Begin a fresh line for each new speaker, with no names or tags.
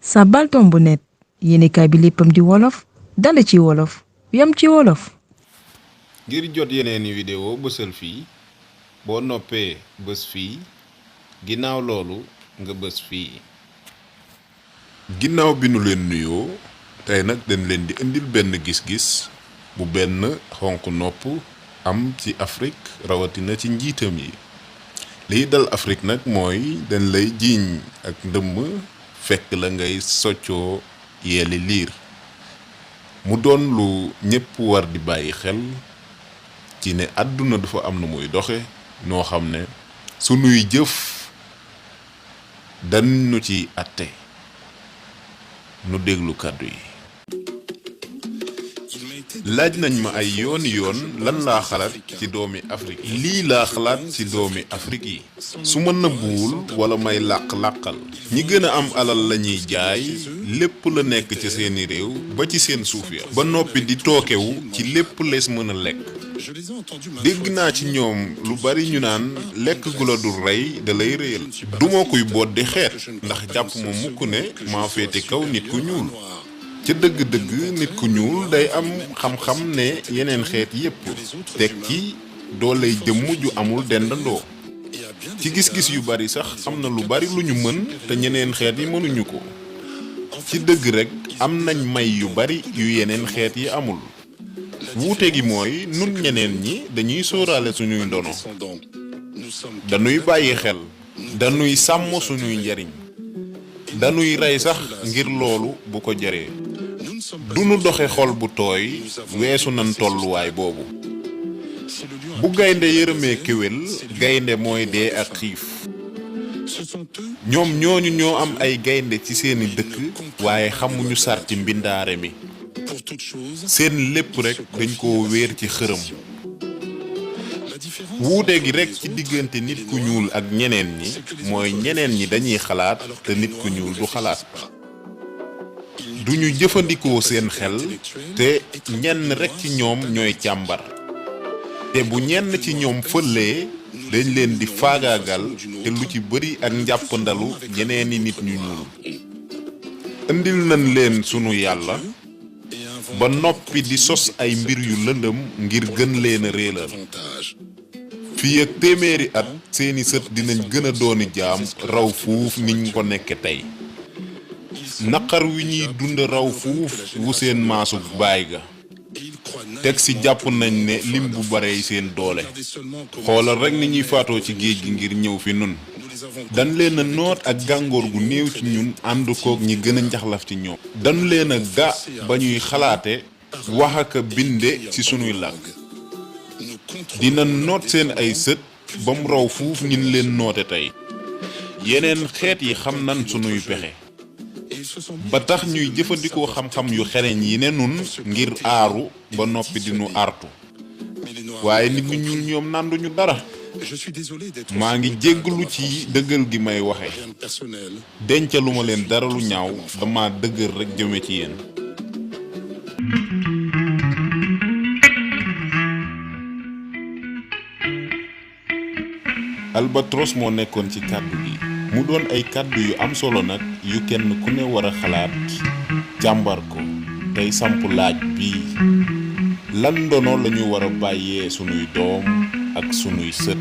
Sabbal Tombu Net yéenekaay bi léppam di wolof dale ci wolof yam ci wolof.
ngir jot yeneeni vidéo bësal fii boo noppee bës fii ginnaaw loolu nga bës fii.
ginnaaw bi nu leen nuyoo tey nag dañ leen di indil benn gis-gis bu benn xonq nopp am ci Afrique rawatina ci njiitam yi. liy dal Afrique nag mooy dañ lay jiiñ ak ndëmm fekk la ngay soccoo yeeli liir mu doon lu ñépp war di bàyyi xel ci ne àdduna dafa am na muy doxe noo xam ne sunuy jëf dañu ci àtte nu déglu kàddu yi. laaj nañ ma ay yoon lan laa xalaat ci doomi Afrique yi. lii laa xalaat ci doomi Afrique yi su ma nëbbuwul wala may làq-làqal ñi gën a am alal lañuy jaay lépp la nekk ci seeni réew ba ci seen suuf ya ba noppi di tookewu ci lépp lees mën a lekk. dégg naa ci ñoom lu bari ñu naan lekk gu la dul rey da lay réyal. duma kuy boot di xeet ndax jàpp ma mukk ne maa féete kaw nit ku ñuul. ca dëgg-dëgg nit ku ñuul day am xam-xam ne yeneen xeet yépp teg ci dooley jëmm ju amul dendandoo. ci gis-gis yu bari sax am na lu bari lu ñu mën te ñeneen xeet yi mënuñu ko. ci dëgg rekk am nañ may yu bari yu yeneen xeet yi amul. wuute gi mooy nun ñeneen ñi dañuy sóoraale suñuy ndono. dañuy bàyyi xel. dañuy sàmm suñuy njariñ. dañuy rey sax ngir loolu bu ko jaree. duñu doxe xol bu tooy weesu nan tolluwaay boobu. bu gaynde yërëmee kéwél gaynde mooy dee ak xiif. ñoom ñooñu ñoo am ay gaynde ci seeni dëkk waaye xamuñu sarti mbindaare mi. seen lépp rekk dañ ko wéer ci xërëm. wuute gi rekk ci diggante nit ku ñuul ak ñeneen ñi mooy ñeneen ñi dañuy xalaat te nit ku ñuul du xalaat. duñu jëfandikoo seen xel te ñenn rekk ci ñoom ñooy càmbar. te bu ñenn ci ñoom fëlee dañ leen di faagaagal te lu ci bari ak njàppandalu ñeneeni nit ñu ñuul. indil nañ leen sunu yàlla ba noppi di sos ay mbir yu lëndëm ngir gën leen a réelal. fii ak téeméeri at seeni sët dinañ gën a dooni jaam raw fuuf niñ ko nekke tey. naqar wi ñuy dund raw fuuf wu seen maasu baay ga. teg ci jàpp nañ ne lim bu barey seen doole. xoolal rekk ni ñuy faatoo ci géej gi ngir ñëw fi nun. dañ leen a noot ak gàngoor gu néew ci ñun ànd koog ñi gën a njaxlaf ci ñoom. dañu leen a ga ba ñuy xalaate wax ak a binde ci sunuy làkk. dina noot seen ay sët ba mu raw fuuf nin leen noote tey. yeneen xeet yi xam nan sunuy pexe. ba tax ñuy jëfandikoo xam-xam yu xereñ yi ne nun ngir aaru ba noppi di nu artu. waaye nit ñu ñuul ñoom nanduñu dara. maa ngi jégglu ci dëggal gi may waxe. dencaluma leen dara lu ñaaw dama dëggal rekk jëme ci yéen. Albatros moo nekkoon ci kàddu gi. mu doon ay kàddu yu am solo nag yu kenn ku ne war a xalaat jàmbar ko tey samp laaj bii lan ndono lañu war a bàyyee sunuy doom ak sunuy sët.